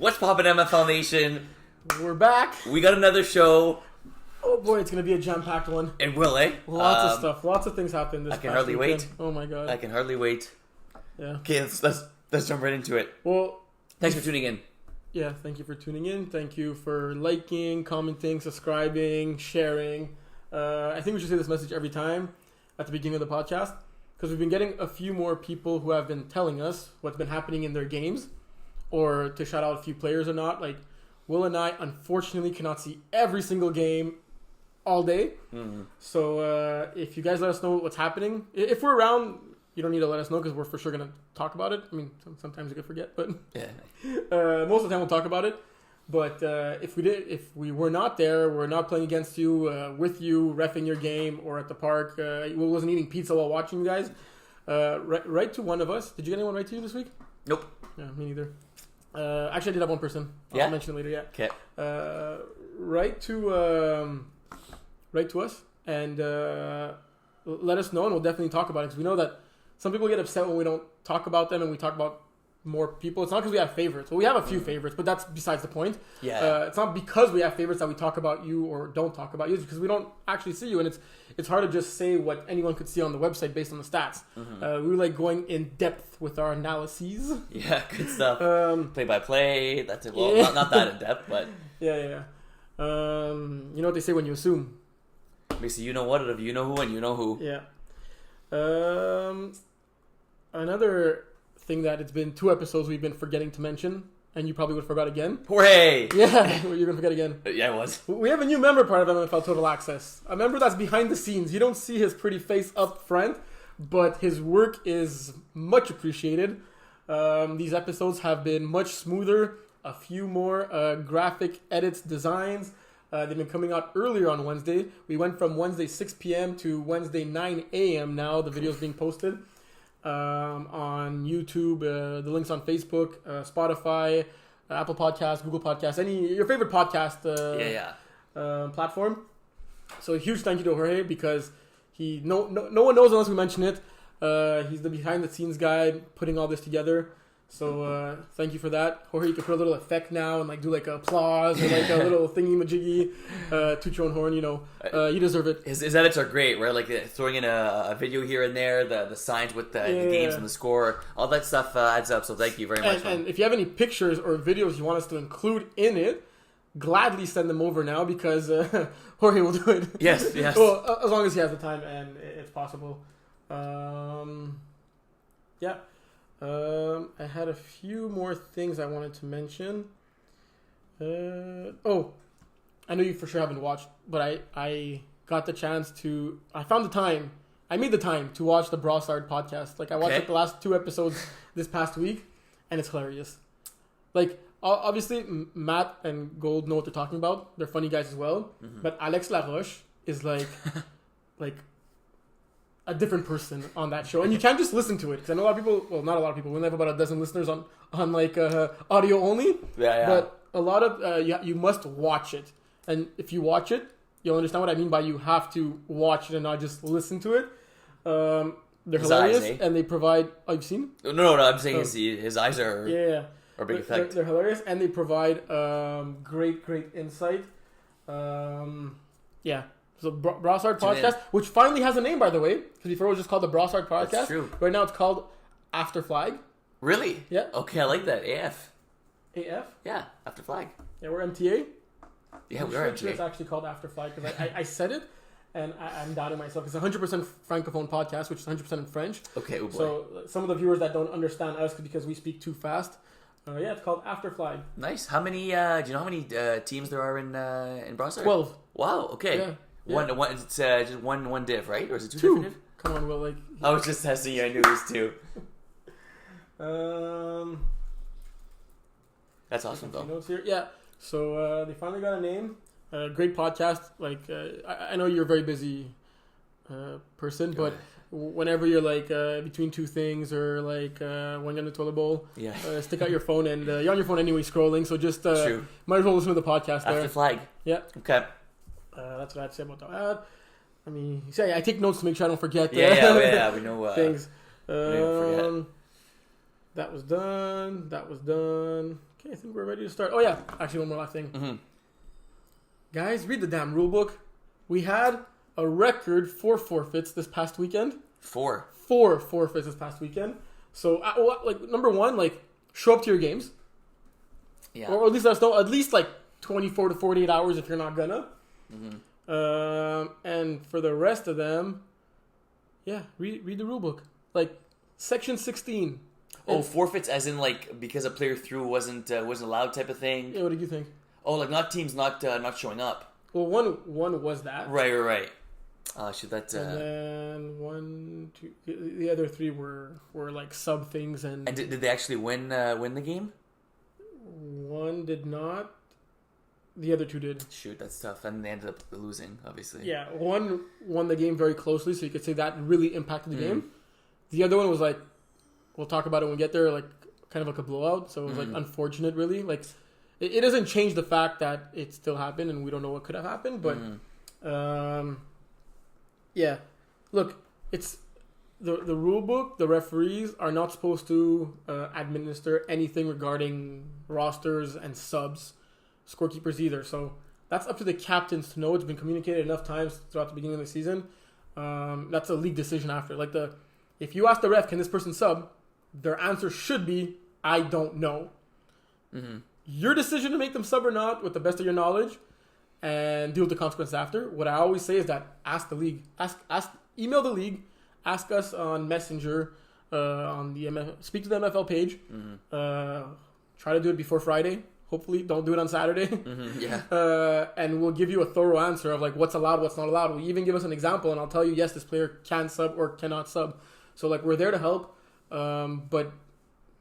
What's poppin', MFL Nation? We're back. We got another show. Oh boy, it's gonna be a jam-packed one. It will, eh? Lots of stuff. Lots of things happened this I can hardly weekend. wait. Oh my god. I can hardly wait. Yeah. Okay, let's jump right into it. Well, thanks for tuning in. Yeah, thank you for tuning in. Thank you for liking, commenting, subscribing, sharing. I think we should say this message every time at the beginning of the podcast, because we've been getting a few more people who have been telling us what's been happening in their games, or to shout out a few players or not. Like, Will and I, unfortunately, cannot see every single game all day. Mm-hmm. So if you guys let us know what's happening, if we're around, you don't need to let us know because we're for sure going to talk about it. I mean, sometimes you could forget, but yeah. Most of the time we'll talk about it. But if we were not there, we're not playing against you, with you, reffing your game, or at the park, wasn't eating pizza while watching you guys, write to one of us. Did you get anyone write to you this week? Nope. Yeah, me neither. Actually, I did have one person. I'll mention it later. Yeah. Okay. Write to us and let us know, and we'll definitely talk about it, because we know that some people get upset when we don't talk about them and we talk about more people. It's not because we have favorites. Well, we have a few favorites, but that's besides the point. Yeah. It's not because we have favorites that we talk about you or don't talk about you. It's because we don't actually see you, and it's hard to just say what anyone could see on the website based on the stats. Mm-hmm. We like going in depth with our analyses. Yeah, good stuff. Play by play. That's it. Well, yeah. not that in depth, but yeah. You know what they say when you assume. Basically, you know what of you know who and you know who. Yeah. Another thing that it's been 2 episodes we've been forgetting to mention, and you probably would have forgot again. Hooray! Yeah, you're gonna forget again. Yeah, it was. We have a new member part of MFL Total Access. A member that's behind the scenes. You don't see his pretty face up front, but his work is much appreciated. These episodes have been much smoother. A few more graphic edits, designs. They've been coming out earlier on Wednesday. We went from Wednesday 6 p.m. to Wednesday 9 a.m. now. The video's being posted on YouTube. The links on Facebook, Spotify, Apple Podcasts, Google Podcasts, your favorite podcast platform. So a huge thank you to Jorge, because no one knows unless we mention it. He's the behind the scenes guy putting all this together. So thank you for that, Jorge. You can put a little effect now and like do like applause or like a little thingy majiggy, toot your own horn. You know, you deserve it. His edits are great, right? Like throwing in a video here and there, the signs with the games and the score, all that stuff adds up. So thank you very much. And if you have any pictures or videos you want us to include in it, gladly send them over now, because Jorge will do it. Yes. Well, as long as he has the time and it's possible. Yeah. I had a few more things I wanted to mention. I know you for sure haven't watched, but I got the chance to. I made the time to watch the Brossard podcast. Like, I watched like the last 2 episodes this past week, and it's hilarious. Like, obviously Matt and Gold know what they're talking about. They're funny guys as well. Mm-hmm. But Alex Laroche is like a different person on that show, and you can't just listen to it, because I know a lot of people, well, not a lot of people, we only have about a dozen listeners on like audio only. Yeah. But a lot of you must watch it, and if you watch it, you'll understand what I mean by you have to watch it and not just listen to it. They're hilarious, and they provide. Oh, you've seen? No. I'm saying his eyes are are big effect. They're hilarious, and they provide great insight. Yeah. So Brossard Podcast, which finally has a name, by the way, because before it was just called the Brossard Podcast. That's true. Right now it's called After Flag. Really? Yeah. Okay, I like that. AF? Yeah, After Flag. Yeah, we're MTA. Yeah, we are MTA. It's actually called After Flag, because I said it, and I'm doubting myself. It's a 100% Francophone podcast, which is 100% in French. Okay, oh boy. So some of the viewers that don't understand us because we speak too fast, it's called After Flag. Nice. How many, do you know how many teams there are in Brossard? 12. Wow, okay. Yeah. One. It's just one div, right? Or is it two different div? Come on, Will. Like, I was just testing you. I knew it was 2. That's awesome, though. Notes here. Yeah. So they finally got a name. Great podcast. Like, I know you're a very busy person, but whenever you're like between 2 things, or like when you're in the toilet bowl, stick out your phone, and you're on your phone anyway scrolling. So just might as well listen to the podcast there. After Flag. Yeah. Okay. That's what I'd say about that. I mean, I take notes to make sure I don't forget. Yeah, we know things. Forget. That was done. Okay, I think we're ready to start. Oh, yeah. Actually, one more last thing. Mm-hmm. Guys, read the damn rulebook. We had a record 4 forfeits this past weekend. 4 forfeits this past weekend. So, number one, show up to your games. Yeah. Or at least let us know, at least 24 to 48 hours if you're not gonna. Mm-hmm. And for the rest of them, yeah, read the rulebook. Section 16. Oh, forfeits as in because a player threw wasn't allowed type of thing. Yeah, what did you think? Oh, not teams not showing up. Well, one was that. Right. Should that. And then 1, 2, the other 3 were sub things and. And did they actually win the game? One did not. The other 2 did. Shoot, that's tough, and they ended up losing, obviously. Yeah, one won the game very closely, so you could say that really impacted the game. The other one was we'll talk about it when we get there, kind of like a blowout. So it was unfortunate, really. It doesn't change the fact that it still happened, and we don't know what could have happened. But yeah, look, it's the rule book. The referees are not supposed to administer anything regarding rosters and subs, scorekeepers either. So that's up to the captains to know. It's been communicated enough times throughout the beginning of the season. That's a league decision after. If you ask the ref, can this person sub? Their answer should be, I don't know. Mm-hmm. Your decision to make them sub or not, with the best of your knowledge, and deal with the consequences after. What I always say is that ask the league, email the league, ask us on Messenger, on the speak to the MFL page. Mm-hmm. Try to do it before Friday. Hopefully, don't do it on Saturday. Mm-hmm, yeah. And we'll give you a thorough answer of what's allowed, what's not allowed. We'll even give us an example, and I'll tell you, yes, this player can sub or cannot sub. So we're there to help. But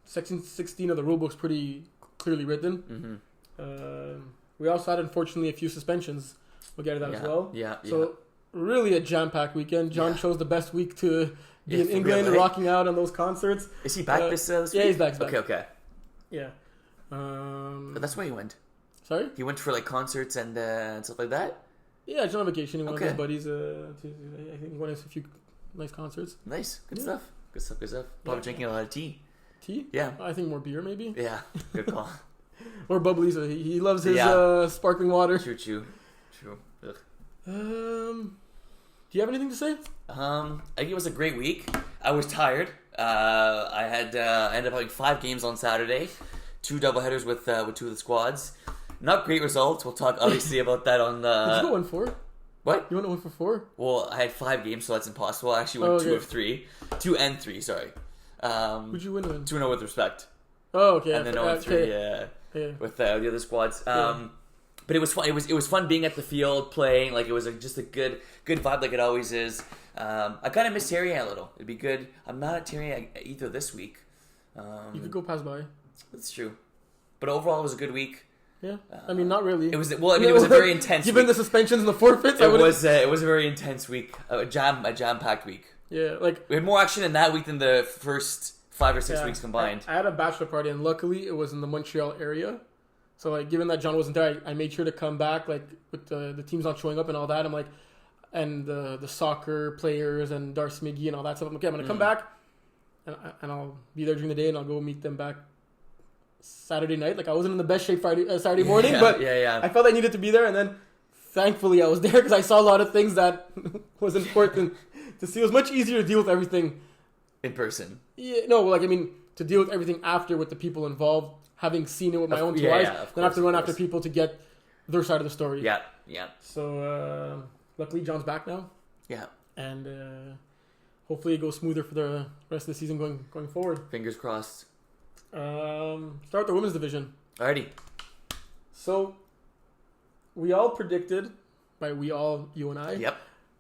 Section 16 of the rulebook's pretty clearly written. Mm-hmm. We also had, unfortunately, a few suspensions. We'll get to that as well. Yeah. So really a jam-packed weekend. John chose the best week to be in England, rocking out on those concerts. Is he back this week? Yeah, he's back. Okay. Yeah. But that's where he went. Sorry? He went for concerts and stuff like that? Yeah, he's on vacation. He went with his buddies. I think he went to a few nice concerts. Nice. Good stuff. Probably drinking a lot of tea. Tea? Yeah. I think more beer, maybe. Yeah. Good call. Or bubbly. So he loves his sparkling water. True. Ugh. Do you have anything to say? I think it was a great week. I was tired. I ended up having 5 games on Saturday, 2 doubleheaders with 2 of the squads. Not great results. We'll talk obviously about that on the. Did you go 1-4? What? You went 1 for 4? Well, I had 5 games, so that's impossible. I actually went 2 of 3, 2 and 3. Sorry. Would you win? 2-0 with respect. Oh, okay. And then 0-3 with the other squads. But it was fun. It was fun being at the field playing. It was just a good vibe, like it always is. I kind of miss Terry a little. It'd be good. I'm not at Terry either this week. You could go pass by. That's true. But overall, it was a good week. Yeah, I mean, not really. It was it was a very intense. Given week. The suspensions and the forfeits, it was a very intense week. A jam-packed week. Yeah, we had more action in that week than the first 5 or 6 weeks combined. I had a bachelor party, and luckily it was in the Montreal area. So given that John wasn't there, I made sure to come back with the teams not showing up and all that. I'm and the soccer players and Darcy McGee and all that stuff. I'm okay. I'm gonna come back, and I'll be there during the day, and I'll go meet them back Saturday night. I wasn't in the best shape Saturday morning, but I felt I needed to be there, and then thankfully I was there because I saw a lot of things that was important to see. It was much easier to deal with everything in person. Yeah, no, to deal with everything after with the people involved, having seen it with my own 2 eyes, then I have to run after people to get their side of the story. Yeah. So luckily John's back now. Yeah. And hopefully it goes smoother for the rest of the season going forward. Fingers crossed. Start the women's division. Alrighty. So we all predicted, you and I. Yep.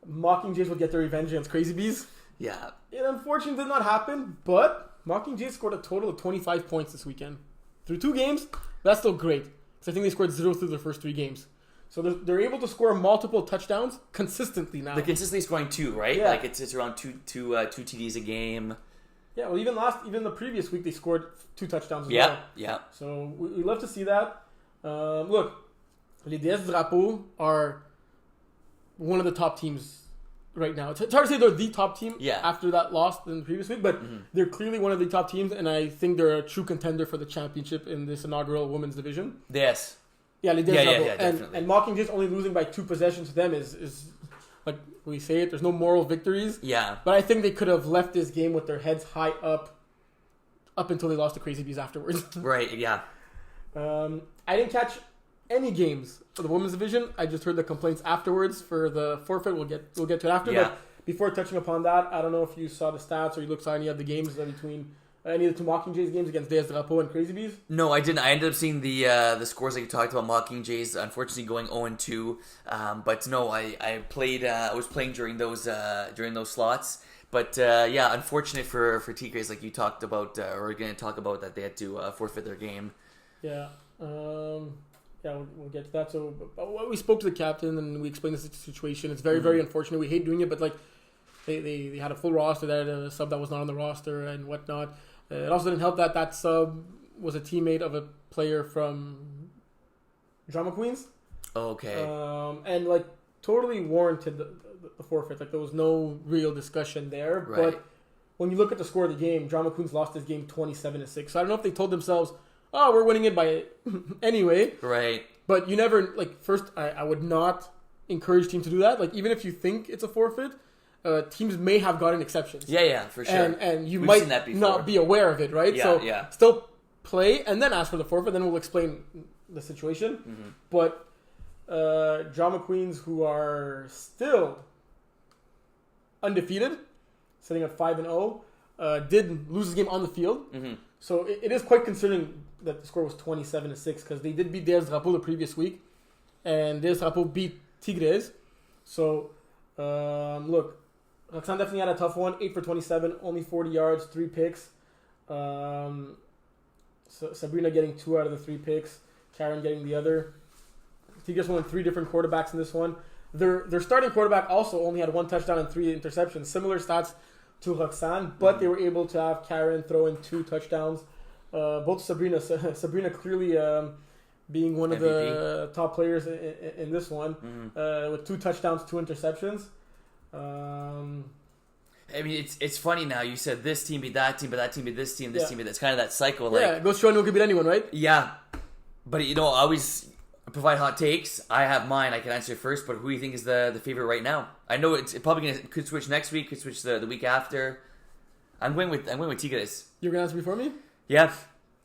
Mockingjays would get their revenge against Crazy Bees. Yeah. It unfortunately did not happen, but Mockingjays scored a total of 25 points this weekend. Through 2 games, that's still great. Because I think they scored 0 through their first 3 games. So they're able to score multiple touchdowns consistently now. They're consistently scoring 2, right? Yeah. It's around two TDs a game. Yeah, well, even the previous week they scored 2 touchdowns as well. Yeah. So we love to see that. Look, les DS Drapeau are one of the top teams right now. It's hard to say they're the top team Yeah. after that loss in the previous week, but they're clearly one of the top teams, and I think they're a true contender for the championship in this inaugural women's division. Yes. Yeah, Yeah, definitely. and Mockingjays only losing by 2 possessions to them is like we say it. There's no moral victories. Yeah. But I think they could have left this game with their heads high up until they lost to Crazy Bees afterwards. Right. Yeah. I didn't catch any games for the women's division. I just heard the complaints afterwards for the forfeit. We'll get to it after. Yeah. But before touching upon that, I don't know if you saw the stats or you looked at any of the games between any of the 2 Mockingjays games against Des Drapeaux and Crazy Bees. No, I didn't. I ended up seeing the scores that you talked about. Mockingjays, unfortunately, going 0-2. But no, I played. I was playing during those slots. But yeah, unfortunate for Tigres, like you talked about, or we're going to talk about that they had to forfeit their game. Yeah. Yeah, we'll get to that. So we spoke to the captain and we explained the situation. It's very, very unfortunate. We hate doing it, but like they had a full roster. They had a sub that was not on the roster and whatnot. It also didn't help that sub was a teammate of a player from Drama Queens. Okay. And like totally warranted the forfeit. Like there was no real discussion there. Right. But when you look at the score of the game, Drama Queens lost this game 27-6. So I don't know if they told themselves, oh, we're winning it by anyway. Right. But you never, like, first, I would not encourage teams to do that. Like, even if you think it's a forfeit, teams may have gotten exceptions. Yeah, for sure. And you We've might seen that before. not be aware of it, right? Yeah, so yeah. still play and then ask for the forfeit, then we'll explain the situation. Mm-hmm. But Drama Queens, who are still undefeated, sitting at 5-0, did lose this game on the field. Mm-hmm. So it is quite concerning that the score was 27-6 because they did beat Des Drapeaux the previous week, and Des Drapeaux beat Tigres. So look, Roxanne definitely had a tough one. 8 for 27, only 40 yards, 3 picks. So Sabrina getting 2 out of the 3 picks, Karen getting the other. Tigres won 3 different quarterbacks in this one. Their starting quarterback also only had 1 touchdown and 3 interceptions. Similar stats to Roxanne, but they were able to have Karen throw in 2 touchdowns. Both Sabrina clearly being one of the top players in this one, with 2 touchdowns, 2 interceptions. I mean, it's funny now. You said this team beat that team, but that team beat this team, this team beat that's kind of that cycle. Like, yeah, it goes showing no one can beat anyone, right? Yeah, but I always provide hot takes. I have mine. I can answer first. But who do you think is the favorite right now? I know it's probably could switch next week. Could switch the week after. I'm going with Tigres. You're gonna answer before me? Yeah.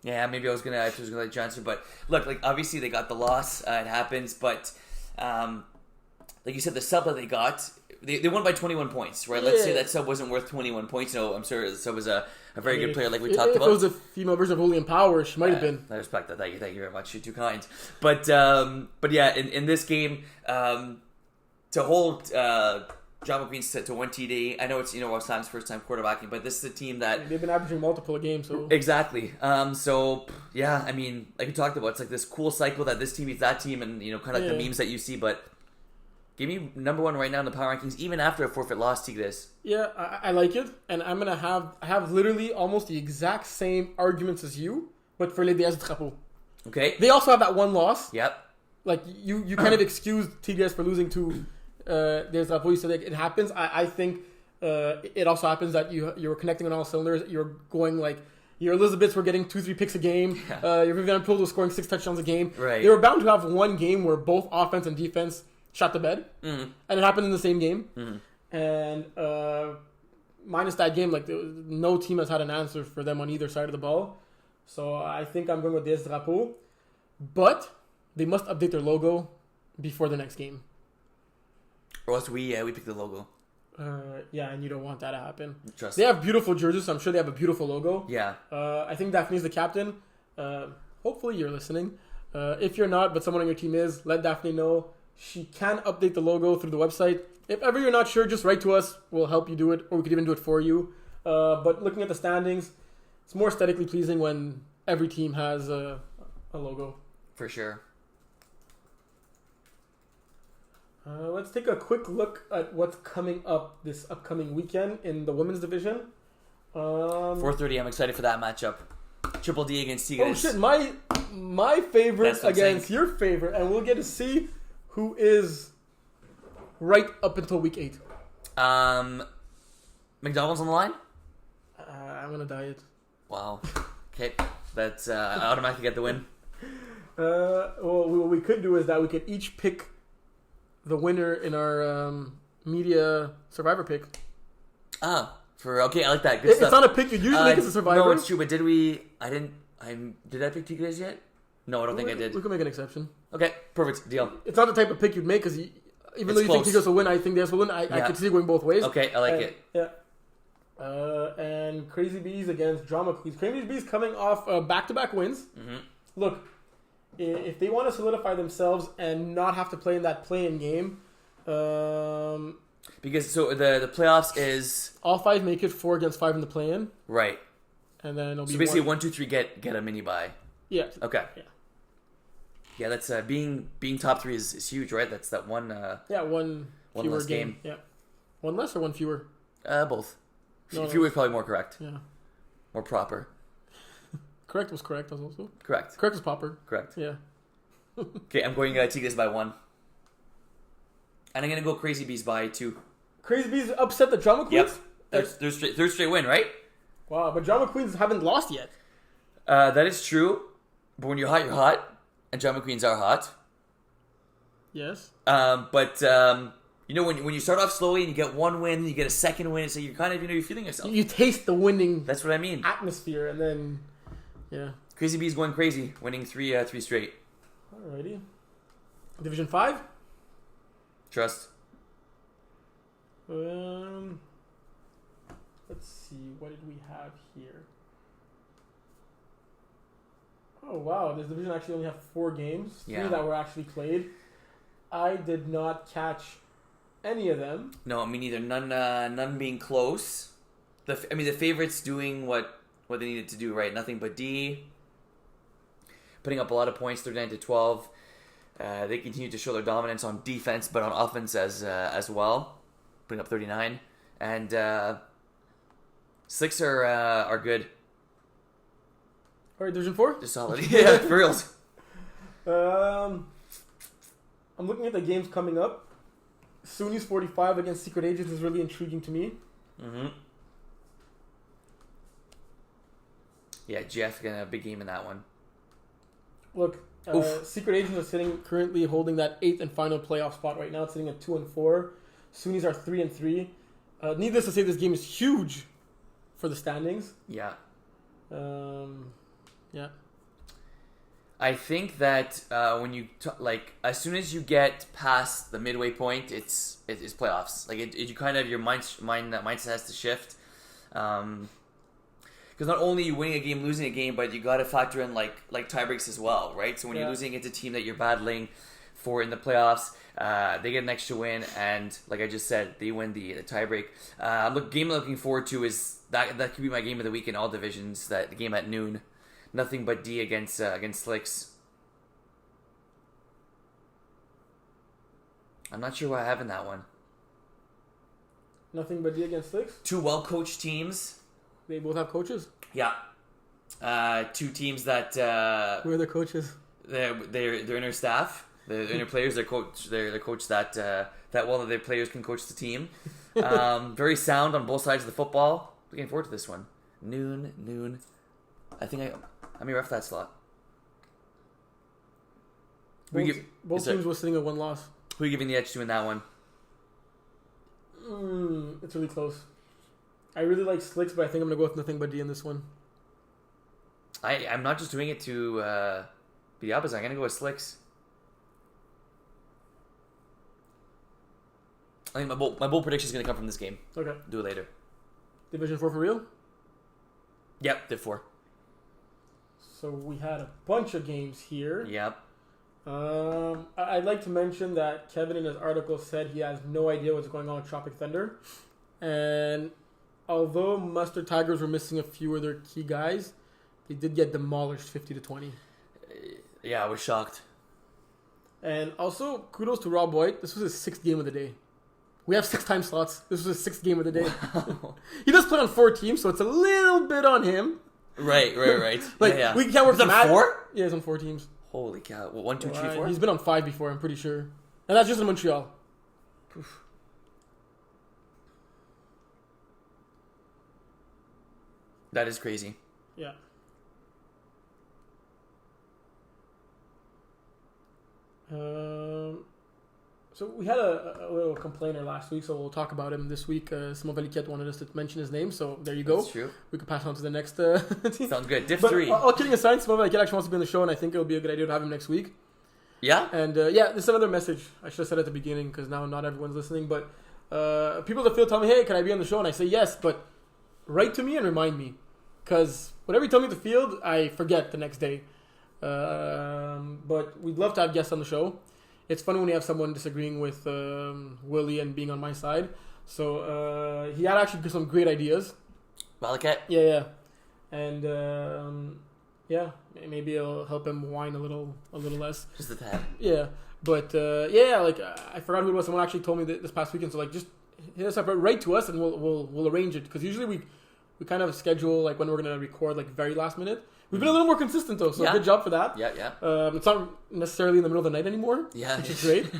Maybe I was gonna let you answer, but look, like obviously they got the loss. It happens, but like you said, the sub that they got, they won by 21 points, right? Let's say that sub wasn't worth 21 points. No, I'm sure the sub was a very good player, like we talked about. If it was a female version of Julian Power, she might have been. I respect that. Thank you very much. You're too kind. But yeah, in this game, to hold Drama Queens to 1 TD. I know it's Roxanne's first time quarterbacking, but this is a team that they've been averaging multiple a game. So exactly. So yeah, I mean, like we talked about, it's like this cool cycle that this team beats that team, and kind of like the memes that you see. But give me number 1 right now in the power rankings, even after a forfeit loss, Tigres. Yeah, I like it, and I have literally almost the exact same arguments as you, but for Les Des Drapeaux. Okay. They also have that 1 loss. Yep. Like you kind of excused Tigres for losing to Des Drapeaux. You said it happens. I think it also happens that you're connecting on all cylinders. You're going like your Elizabeths were getting 2-3 picks a game. Yeah. Your Vivian Poole was scoring 6 touchdowns a game. Right. They were bound to have one game where both offense and defense shot the bed, mm-hmm. and it happened in the same game. Mm-hmm. And minus that game, like no team has had an answer for them on either side of the ball. So I think I'm going with Des Drapeaux, but they must update their logo before the next game. Or else we pick the logo. Yeah, and you don't want that to happen. Trust They have beautiful jerseys, so I'm sure they have a beautiful logo. Yeah. I think Daphne's the captain. Hopefully you're listening. If you're not, but someone on your team is, let Daphne know. She can update the logo through the website. If ever you're not sure, just write to us. We'll help you do it, or we could even do it for you. But looking at the standings, it's more aesthetically pleasing when every team has a logo. For sure. Let's take a quick look at what's coming up this upcoming weekend in the women's division. 4:30. I'm excited for that matchup. Triple D against Tigres. Oh shit! My favorite against your favorite, and we'll get to see who is right up until week 8. McDonald's on the line? I'm going to diet. Wow. Okay. That's I automatically get the win. Well, what we could do is that we could each pick the winner in our media survivor pick. Okay, I like that. Good It's stuff. not a pick you usually make as a survivor. No, it's true. But did I pick you guys yet? No, I don't think I did. We can make an exception. Okay, perfect. Deal. It's not the type of pick you'd make because even though you think Tigres will win, I think Tigres will win. I could see it going both ways. Okay, I like it. Yeah. And Crazy Bees against Drama Queens. Crazy Bees coming off back-to-back wins. Mm-hmm. Look, if they want to solidify themselves and not have to play in that play-in game, because the playoffs is all 5 make it, 4 against 5 in the play-in, right, and then it'll be basically 1, 2, 3 get a mini bye. Yeah. Okay. Yeah, that's being top 3 is huge, right? That's that one. One fewer less game. Yeah, one less or one fewer. Both. Fewer is probably more correct. Yeah. More proper. Correct was correct. Was also correct. Correct was proper. Correct. Yeah. Okay, I'm going to take this by 1. And I'm going to go Crazy Bees by 2. Crazy Bees upset the Drama Queens? Yep. Third straight win, right? Wow, but Drama Queens haven't lost yet. That is true. But when you're hot, you're hot. And Drama Queens are hot. Yes. But when you start off slowly and you get 1 win, you get a second win, so you're kind of, you're feeling yourself. You taste the winning That's what I mean. atmosphere, and then, yeah. Crazy Bees going crazy, winning 3 straight. Alrighty. Division 5? Trust. Let's see, what did we have here? Oh wow, this division actually only have 4 games, 3 that were actually played. I did not catch any of them. No, me neither. None being close. The favorites doing what they needed to do, right? Nothing but D. Putting up a lot of points, 39-12. They continue to show their dominance on defense, but on offense as well, putting up 39. And Slicks are good. All right, Division 4? Just solid. Yeah, for reals. I'm looking at the games coming up. SUNY's 45 against Secret Agents is really intriguing to me. Mm-hmm. Yeah, Jeff got a big game in that one. Look, Secret Agents are currently holding that 8th and final playoff spot right now. It's sitting at 2-4. SUNY's are 3-3. Needless to say, this game is huge for the standings. Yeah. Yeah. I think that when you as soon as you get past the midway point, it's playoffs. Like you kind of your mindset has to shift. Because not only are you winning a game, losing a game, but you got to factor in like tie breaks as well, right? So when you're losing against a team that you're battling for in the playoffs, they get an extra win, and like I just said, they win the tie break. Game I'm looking forward to is that could be my game of the week in all divisions. That the game at noon, nothing but D against Slicks. I'm not sure what I have in that one. Nothing but D against Slicks? 2 well-coached teams. They both have coaches? Yeah. 2 teams that... Who are their coaches? Their inner staff. The inner players, their coach that well that their players can coach the team. Very sound on both sides of the football. Looking forward to this one. Noon. I think I may ref that slot. Both teams were sitting at 1 loss. Who are you giving the edge to in that one? It's really close. I really like Slicks, but I think I'm going to go with nothing but D in this one. I'm not just doing it to be the opposite. I'm going to go with Slicks. I think my bold prediction is going to come from this game. Okay. Do it later. Division 4 for real? Yep, Div 4. So we had a bunch of games here. Yep. I'd like to mention that Kevin in his article said he has no idea what's going on with Tropic Thunder. And although Mustard Tigers were missing a few of their key guys, they did get demolished 50-20. Yeah, I was shocked. And also, kudos to Rob White. This was his 6th game of the day. We have 6 time slots. This was his 6th game of the day. Wow. He does play on 4 teams, so it's a little bit on him. Right. Yeah. We can't work on 4? Yeah, he's on 4 teams. Holy cow. 1, 2, 3, 4? He's been on 5 before, I'm pretty sure. And that's just in Montreal. Oof. That is crazy. Yeah. So we had a little complainer last week, so we'll talk about him this week. Simon Valiquette wanted us to mention his name, so there you go. That's true. We could pass on to the next team. Sounds good. Div But 3. all kidding aside, Simon Valiquette actually wants to be on the show, and I think it would be a good idea to have him next week. Yeah? And this is another message I should have said at the beginning, because now not everyone's listening, but people that feel tell me, hey, can I be on the show? And I say yes, but write to me and remind me, because whatever you tell me at the field, I forget the next day. But we'd love to have guests on the show. It's funny when you have someone disagreeing with Willie and being on my side. So he had actually some great ideas. Valiquette? Yeah. And maybe it'll help him whine a little less. Just a tad. Yeah. But I forgot who it was. Someone actually told me this past weekend. So just hit us up, write to us, and we'll arrange it. Because usually we kind of schedule like when we're gonna record like very last minute. We've been a little more consistent though, so good job for that. Yeah. It's not necessarily in the middle of the night anymore. Yeah, which is great.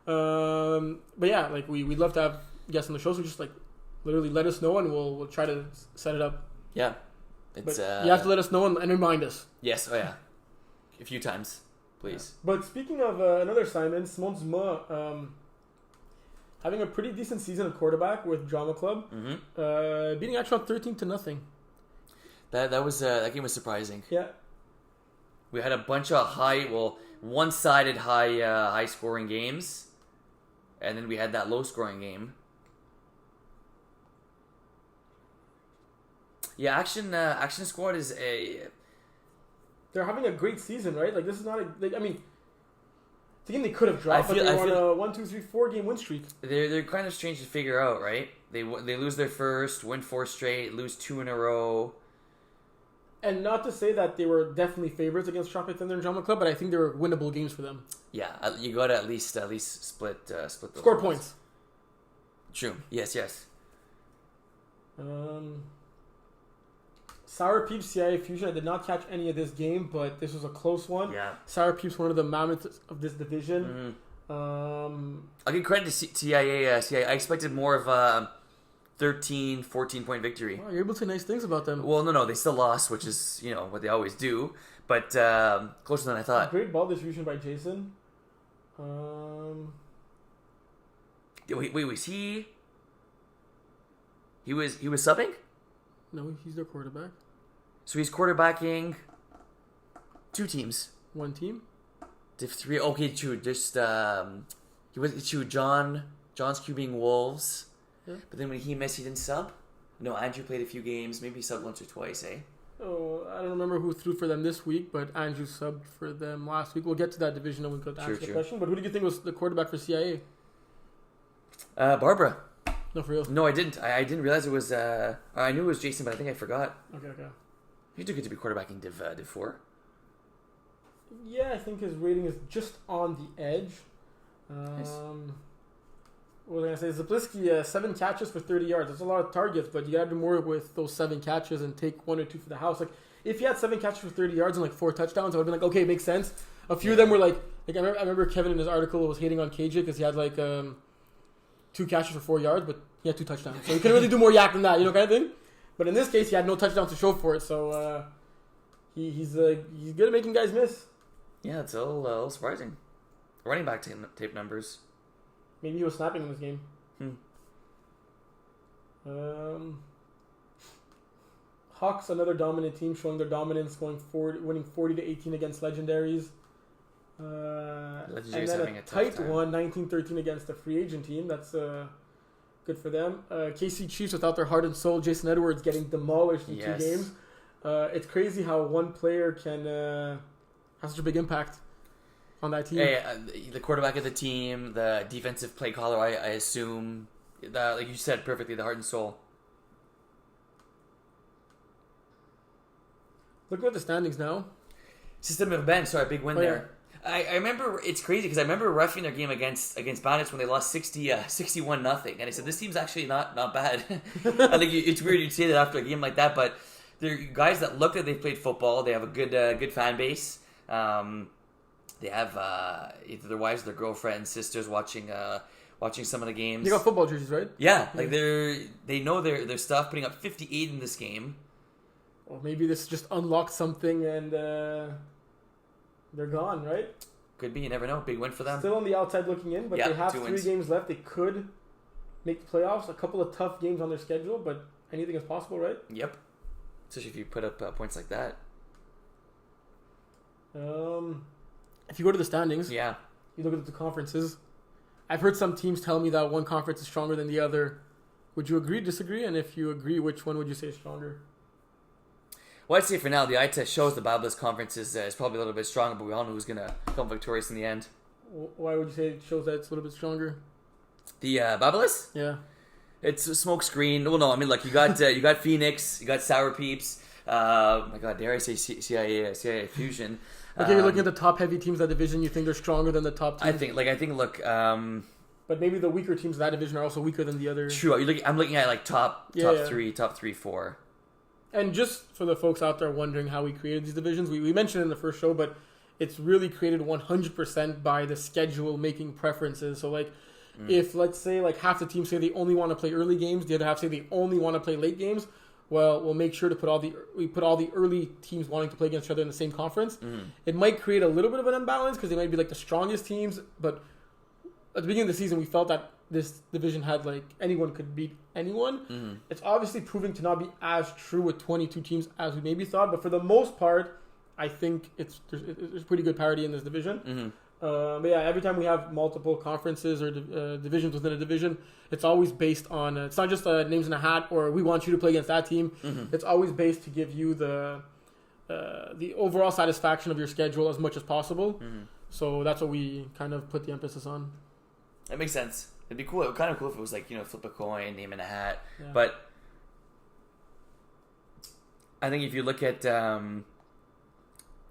But yeah, like we'd love to have guests on the show. So just like literally let us know, and we'll try to set it up. Yeah, but you have to let us know and remind us. Yes. Oh yeah, a few times, please. Yeah. But speaking of another Simon, Simon Dumas, having a pretty decent season at quarterback with Drama Club, beating Ashland 13-0. That game was surprising. Yeah. We had a bunch of one-sided high scoring games, and then we had that low scoring game. Yeah, Action Squad is they're having a great season, right? Like this is not it's a game they could have dropped, but they're on a 1, 2, 3, 4 game win streak. They're kind of strange to figure out, right? They lose their first, win 4 straight, lose 2 in a row. And not to say that they were definitely favorites against Chocolate Thunder and Drama Club, but I think they were winnable games for them. Yeah, you got to at least split those score points. True. Yes. Sour Peeps CIA Fusion. I did not catch any of this game, but this was a close one. Yeah. Sour Peeps, one of the mammoths of this division. I'll give credit to CIA. I expected more of a 13, 14-point victory. Wow, you're able to say nice things about them. Well, no, they still lost, which is, what they always do. But closer than I thought. Great ball distribution by Jason. Wait, was he... He was subbing? No, he's their quarterback. So he's quarterbacking 2 teams. 1 team? Div 3. Okay, true. Just he was true. John's QBing Wolves. Yeah. But then when he missed, he didn't sub. No, Andrew played a few games. Maybe he subbed once or twice, eh? Oh, I don't remember who threw for them this week, but Andrew subbed for them last week. We'll get to that division and we could answer the question. But who did you think was the quarterback for CIA? Barbara. No, for real? No, I didn't. I didn't realize it was... I knew it was Jason, but I think I forgot. Okay. He took it to be quarterbacking Div 4. Yeah, I think his rating is just on the edge. Nice. What was I going to say? Zapliski, 7 catches for 30 yards. That's a lot of targets, but you got to do more with those 7 catches and take 1 or 2 for the house. Like, if he had 7 catches for 30 yards and 4 touchdowns, I would have been like, okay, makes sense. A few of them were like I remember Kevin in his article was hating on KJ because he had 2 catches for 4 yards, but he had 2 touchdowns. So he couldn't really do more yak than that, kind of thing. But in this case, he had no touchdowns to show for it. So he's good at making guys miss. Yeah, it's a little surprising. Running back tape numbers. Maybe he was snapping in this game. Hawks, another dominant team, showing their dominance, winning 40-18 against Legendaries. And then a tight one, 19-13 against the free agent team. That's good for them. KC Chiefs without their heart and soul. Jason Edwards getting demolished in 2 games. It's crazy how one player can have such a big impact on that team. Hey, the quarterback of the team, the defensive play caller, I assume, like you said perfectly, the heart and soul. Looking at the standings now. System of events, a big win there. Yeah. I remember, it's crazy because I remember reffing their game against Bandits when they lost 61-0, and I said, this team's actually not bad. I think it's weird you'd say that after a game like that, but they're guys that look like they've played football. They have a good fan base. They have either their wives, their girlfriends, sisters watching some of the games. They got football jerseys, right? Yeah, like they know their stuff. Putting up 58 in this game. Or maybe this just unlocked something and they're gone, right? Could be. You never know. Big win for them. Still on the outside looking in, but they have 3 wins. games left. They could make the playoffs. A couple of tough games on their schedule, but anything is possible, right? Yep. Especially if you put up points like that. If you go to the standings, you look at the conferences. I've heard some teams tell me that one conference is stronger than the other. Would you agree, disagree? And if you agree, which one would you say is stronger? Well, I'd say for now, the eye test shows the Babyless conference is probably a little bit stronger, but we all know who's going to come victorious in the end. Why would you say it shows that it's a little bit stronger? The Babyless? Yeah. It's a smoke screen. Well, no, I mean, like, you got Phoenix, you got Sour Peeps. My God, dare I say CIA Fusion. Okay, you're looking at the top-heavy teams of that division. You think they're stronger than the top teams? I think. Look. But maybe the weaker teams of that division are also weaker than the other. True. I'm looking at like top 3, 4. And just for the folks out there wondering how we created these divisions, we mentioned in the first show, but it's really created 100% by the schedule making preferences. So, like, if, let's say, like, half the teams say they only want to play early games, the other half say they only want to play late games, well, we'll make sure to put all the early teams wanting to play against each other in the same conference. It might create a little bit of an imbalance because they might be, like, the strongest teams, but at the beginning of the season, we felt that this division had, like, anyone could beat anyone. It's obviously proving to not be as true with 22 teams as we maybe thought, but for the most part, I think there's pretty good parity in this division. But yeah, every time we have multiple conferences or divisions within a division, it's always based on, it's not just names in a hat or we want you to play against that team. It's always based to give you the overall satisfaction of your schedule as much as possible. So that's what we kind of put the emphasis on. That makes sense. It'd be cool. It would kind of cool if it was like, flip a coin, name in a hat. Yeah. But I think if you look at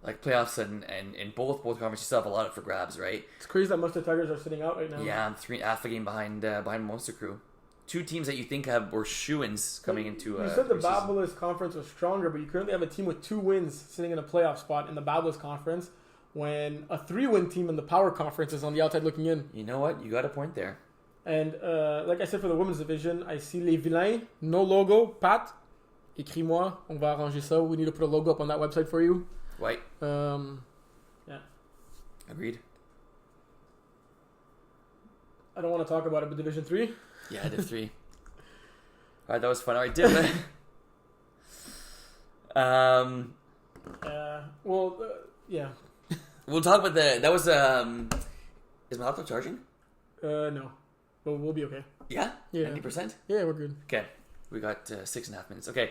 like playoffs and in both conferences, you still have a lot up for grabs, right? It's crazy that Mustard Tigers are sitting out right now. Yeah, I'm half a game behind Monster Crew. 2 teams that you think were shoo-ins coming into. You said the Babyless conference was stronger, but you currently have a team with 2 wins sitting in a playoff spot in the Babyless conference, when a 3-win team in the Power conference is on the outside looking in. You know what? You got a point there. And like I said, for the women's division, I see Les Vilains, no logo. Pat, écris-moi, on va arranger ça. We need to put a logo up on that website for you. Right. Yeah. Agreed. I don't want to talk about it, but Division 3? Yeah, Div 3. All right, that was fun. All right, Div. Yeah. We'll talk about that was, is my laptop charging? No. But we'll be okay. Yeah? Yeah. 90%? Yeah, we're good. Okay. We got 6.5 minutes. Okay.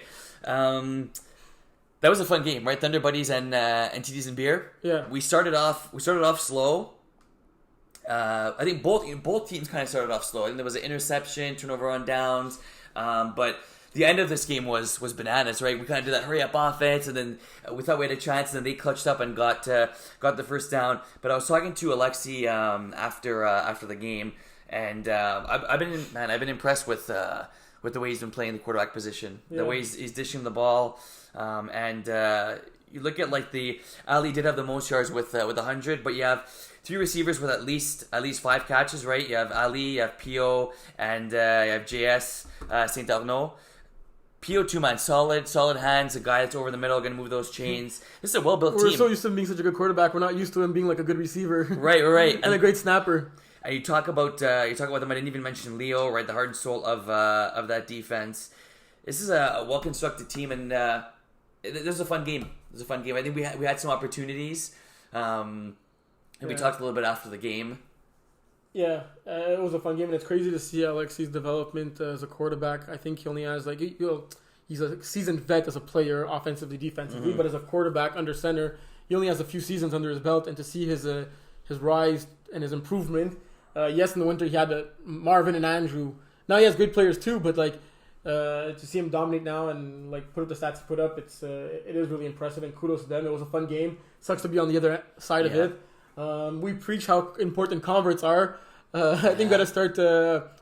That was a fun game, right? Thunder Buddies and TDs and Beer. Yeah. We started off slow. I think both teams kind of started off slow. I think there was an interception, turnover on downs, but the end of this game was bananas, right? We kind of did that hurry up offense, and then we thought we had a chance, and then they clutched up and got the first down. But I was talking to Alexi after the game, and I've been impressed with the way he's been playing the quarterback position, the way he's dishing the ball, and you look at like Ali did have the most yards with 100, but you have 3 receivers with at least 5 catches, right? You have Ali, you have Pio, and you have JS Saint Arnaud. Pio 2-man, solid hands, a guy that's over the middle, going to move those chains. This is a well-built team. We're so used to him being such a good quarterback, we're not used to him being like a good receiver. Right. and a great snapper. And you talk about them. I didn't even mention Leo, right? The heart and soul of that defense. This is a well-constructed team, and this is a fun game. I think we had some opportunities, and we talked a little bit after the game. Yeah, it was a fun game, and it's crazy to see Alexi's development as a quarterback. I think he only has he's a seasoned vet as a player, offensively, defensively, but as a quarterback under center, he only has a few seasons under his belt, and to see his rise and his improvement. Yes, in the winter he had Marvin and Andrew. Now he has good players too, but to see him dominate now and put up the stats he put up, it is really impressive, and kudos to them. It was a fun game. Sucks to be on the other side of it. We preach how important converts are. I think we got to start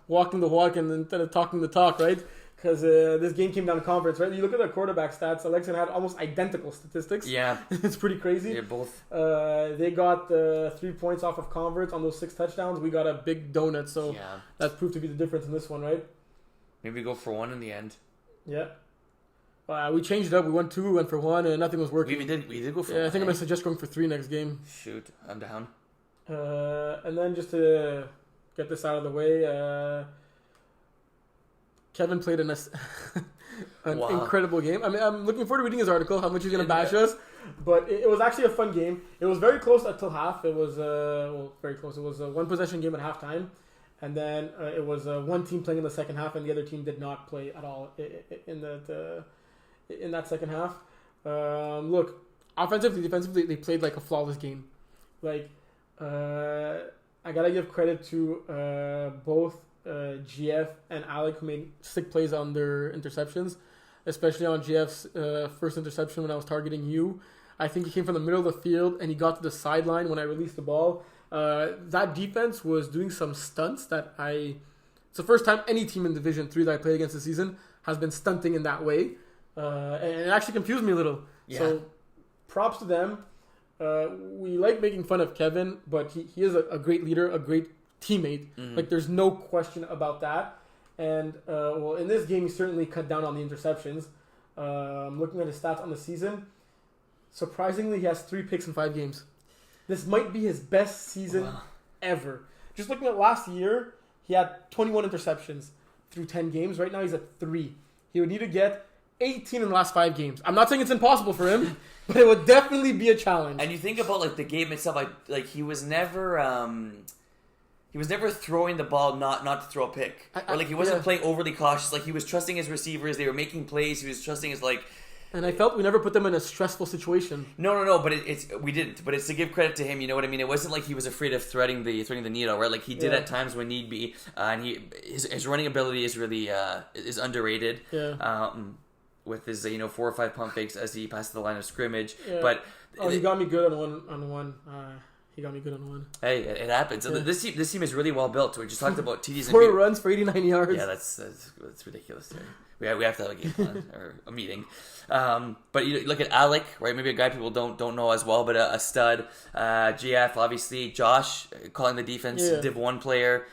walking the walk and instead of talking the talk, right? Because this game came down to converts, right? You look at their quarterback stats. Alexa had almost identical statistics. Yeah, it's pretty crazy. Yeah, both. They got 3 points off of converts on those 6 touchdowns. We got a big donut, so that proved to be the difference in this one, right? Maybe go for 1 in the end. Yeah. We changed it up. We went 2, we went for 1, and nothing was working. We did go for 1. Yeah, I think I'm gonna suggest going for 3 next game. Shoot, I'm down. And then just to get this out of the way, Kevin played an incredible game. I mean, I'm looking forward to reading his article, how much he's going to bash us. But it was actually a fun game. It was very close until half. It was, very close. It was a one-possession game at halftime. And then it was one team playing in the second half, and the other team did not play at all in that second half. Look, offensively, defensively, they played like a flawless game. Like, I got to give credit to both GF and Alec, who made sick plays on their interceptions, especially on GF's first interception when I was targeting you. I think he came from the middle of the field and he got to the sideline when I released the ball. That defense was doing some stunts that it's the first time any team in Division 3 that I played against this season has been stunting in that way. And it actually confused me a little. Yeah. So props to them. We like making fun of Kevin, but he is a great leader, a great teammate. Mm-hmm. Like, there's no question about that. And in this game, he certainly cut down on the interceptions. Looking at his stats on the season, surprisingly, he has 3 picks in 5 games. This might be his best season ever. Just looking at last year, he had 21 interceptions through 10 games. Right now, he's at 3. He would need to get 18 in the last 5 games. I'm not saying it's impossible for him, but it would definitely be a challenge. And you think about like the game itself, like he was never throwing the ball not to throw a pick, or like he wasn't playing overly cautious. Like he was trusting his receivers; they were making plays. He was trusting his like. And I felt we never put them in a stressful situation. No. But we didn't. But it's to give credit to him. You know what I mean? It wasn't like he was afraid of threading the needle, right? Like he did at times when need be. And his running ability is really is underrated. Yeah. With his 4 or 5 pump fakes as he passed the line of scrimmage, yeah. But he got me good on one. He got me good on one. Hey, it happens. Yeah. This team is really well built. We just talked about TDs and 4 runs for 89 yards. Yeah, that's ridiculous. We have to have a game plan or a meeting. But you look at Alec, right? Maybe a guy people don't know as well, but a stud. GF, obviously. Josh calling the defense, Div 1 player.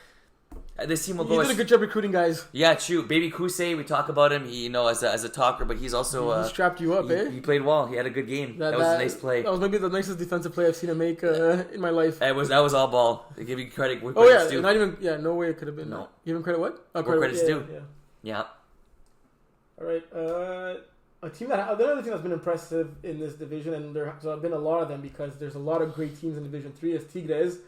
This team will go. He did a good job recruiting guys. Yeah, true. Baby Kusei, we talk about him. He, as a talker, but he's also he strapped you up. He played well. He had a good game. That was a nice play. That was maybe the nicest defensive play I've seen him make in my life. That was all ball. They give you credit. Not even. Yeah, no way it could have been. No. Give him credit. What? Credit's due. Yeah. All right. Another team that's been impressive in this division, and there have been a lot of them because there's a lot of great teams in Division 3, is Tigres.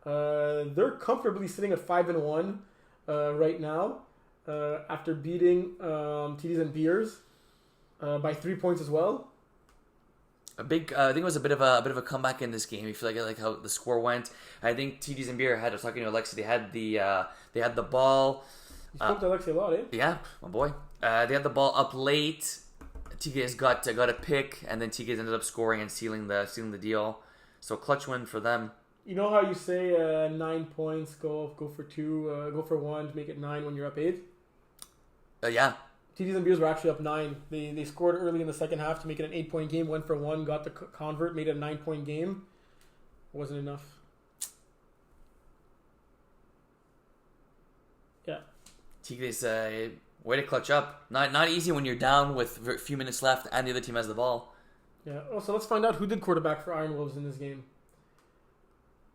They're comfortably sitting at 5-1 right now after beating TDs and Beers by 3 points as well. I think it was a bit of a comeback in this game. You feel like how the score went. I think TDs and Beer had. I was talking to Alexi. They had the ball. You spoke to Alexi a lot, eh? Yeah, my boy. They had the ball up late. TGS got a pick, and then TGS ended up scoring and sealing the deal. So clutch win for them. You know how you say 9 points, go for 2, go for 1 to make it 9 when you're up 8? Yeah. TDs and Beers were actually up 9. They scored early in the second half to make it an 8-point game, went for 1, got the convert, made it a 9-point game. Wasn't enough. Yeah. TGS way to clutch up. Not easy when you're down with a few minutes left and the other team has the ball. Yeah. So let's find out who did quarterback for Iron Wolves in this game.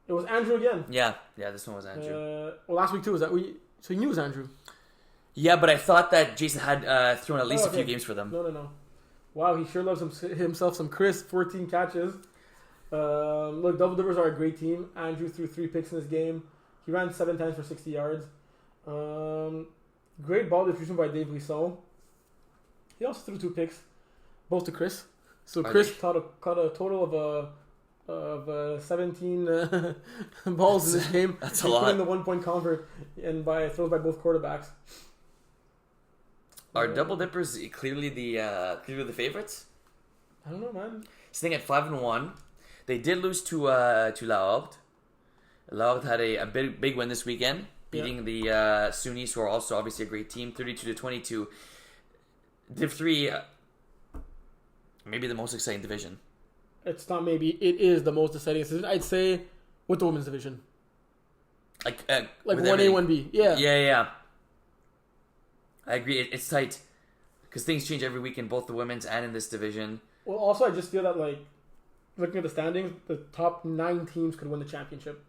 It was Andrew again. Yeah, this one was Andrew. Last week too, was that so you knew it was Andrew? Yeah, but I thought that Jason had thrown at least a few games for them. No. Wow, he sure loves himself some Chris, 14 catches. Look, Double Dippers are a great team. Andrew threw 3 picks in this game. He ran 7 times for 60 yards. Great ball distribution by Dave Lisson. He also threw 2 picks, both to Chris. So Chris caught a total of 17 balls in this game. That's a lot. In the 1-point convert and by throws by both quarterbacks. Are Double Dippers clearly the favorites? I don't know, man. Sitting at 5-1, they did lose to La Horde. La Horde had a big win this weekend, beating the Sunnis, who are also obviously a great team, 32-22. Div 3, maybe the most exciting division. It's not maybe. It is the most exciting division. I'd say with the women's division. Like 1A, 1B. Yeah. Yeah. I agree. It's tight. because things change every week in both the women's and in this division. Well, also I just feel that like looking at the standings, the top 9 teams could win the championship.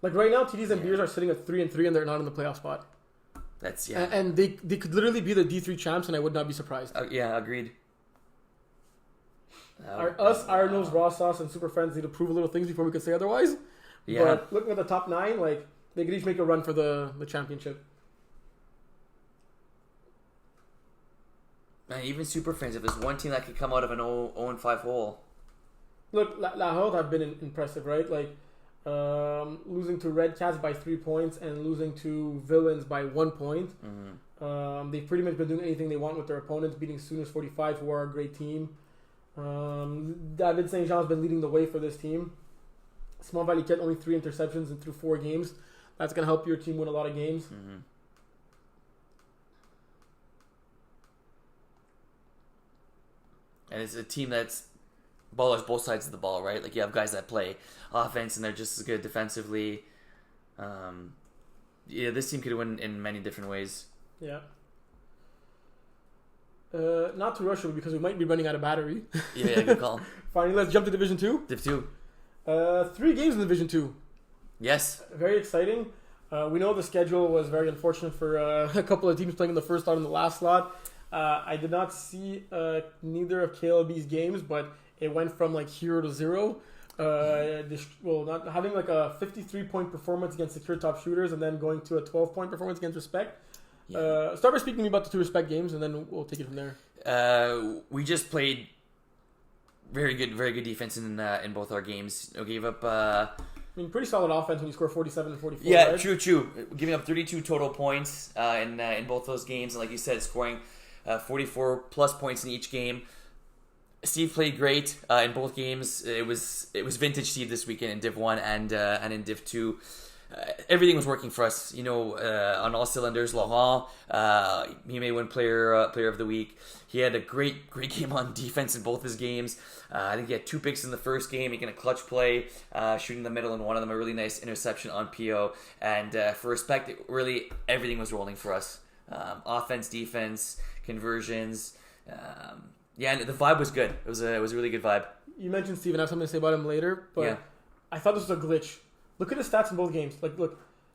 Like right now, TDs and Beers are sitting at 3-3, and they're not in the playoff spot. That's and they could literally be the D3 champs, and I would not be surprised. Yeah, agreed. Us, Iron Nose, Raw Sauce, and Super Friends need to prove a little things before we could say otherwise. Yeah. But looking at the top 9, like they could each make a run for the championship. Man, even Super Friends, if there's one team that could come out of an 0-5 hole. Look, La Haute have been impressive, right? Like losing to Red Cats by 3 points and losing to Villains by 1 point. Mm-hmm. They've pretty much been doing anything they want with their opponents, beating Sooners 45, who are a great team. David St. Jean's been leading the way for this team. Small Valley Cat only 3 interceptions through 4 games. That's going to help your team win a lot of games. Mm-hmm. And it's a team that's ballers both sides of the ball, right? Like you have guys that play offense and they're just as good defensively. This team could win in many different ways. Yeah. Not to rush it because we might be running out of battery. Yeah, good call. Finally, let's jump to Division 2. Div 2. 3 games in Division 2. Yes. Very exciting. We know the schedule was very unfortunate for a couple of teams playing in the first slot and the last slot. I did not see neither of KLB's games, but it went from like 0 to 0. Not having like a 53-point performance against Secure Top Shooters and then going to a 12-point performance against Respect. Yeah. Start by speaking to me about the 2 Respect games, and then we'll take it from there. We just played very good defense in both our games. We gave up. Pretty solid offense when you score 47 and 44. Yeah, right? True. Giving up 32 total points in both those games, and like you said, scoring 44 plus points in each game. Steve played great in both games. It was vintage Steve this weekend in Div 1 and in Div 2. Everything was working for us, on all cylinders. Laurent, he may win player of the week. He had a great game on defense in both his games. I think he had 2 picks in the first game, making a clutch play, shooting the middle, and one of them a really nice interception on PO. And for Respect, really everything was rolling for us. Offense, defense, conversions. And the vibe was good. It was a really good vibe. You mentioned Steve, and I have something to say about him later, but I thought this was a glitch. Look at the stats in both games.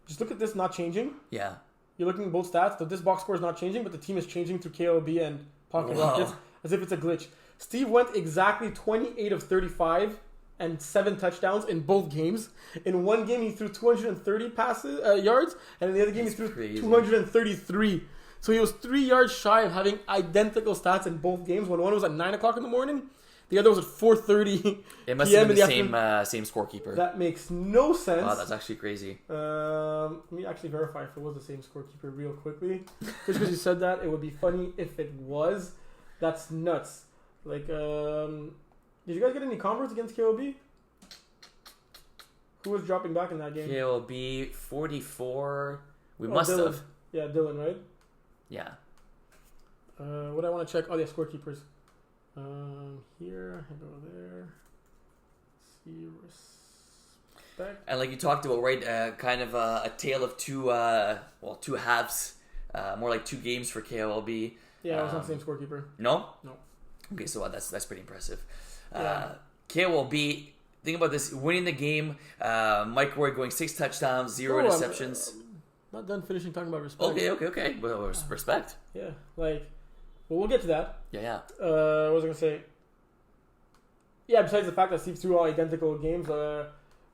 Just look at this not changing. Yeah. You're looking at both stats. This box score is not changing, but the team is changing through KOB and Pocket Rockets as if it's a glitch. Steve went exactly 28 of 35 and 7 touchdowns in both games. In one game, he threw 230 yards, and in the other game, he threw 233. So he was 3 yards shy of having identical stats in both games. When one was at 9 o'clock in the morning, the other was at 4:30 It must have been the same scorekeeper. That makes no sense. Wow, that's actually crazy. Let me actually verify if it was the same scorekeeper real quickly. Just because you said that, it would be funny if it was. That's nuts. Did you guys get any converts against KOB? Who was dropping back in that game? KOB 44. We must Dylan. have. Yeah, Dylan, right? Yeah. What I want to check? Oh, yeah, scorekeepers. Here, I go there. Let's see, Respect. And like you talked about, right? Kind of a tale of two halves. More like 2 games for KOLB. Yeah, it was not the same scorekeeper. No? No. Okay, so that's pretty impressive. Yeah. KOLB, think about this, winning the game, Mike Roy going 6 touchdowns, 0 interceptions. I'm not done finishing talking about Respect. Okay. Well, Respect. Yeah, we'll get to that. Yeah. What was I going to say? Yeah, besides the fact that Steve threw all identical games,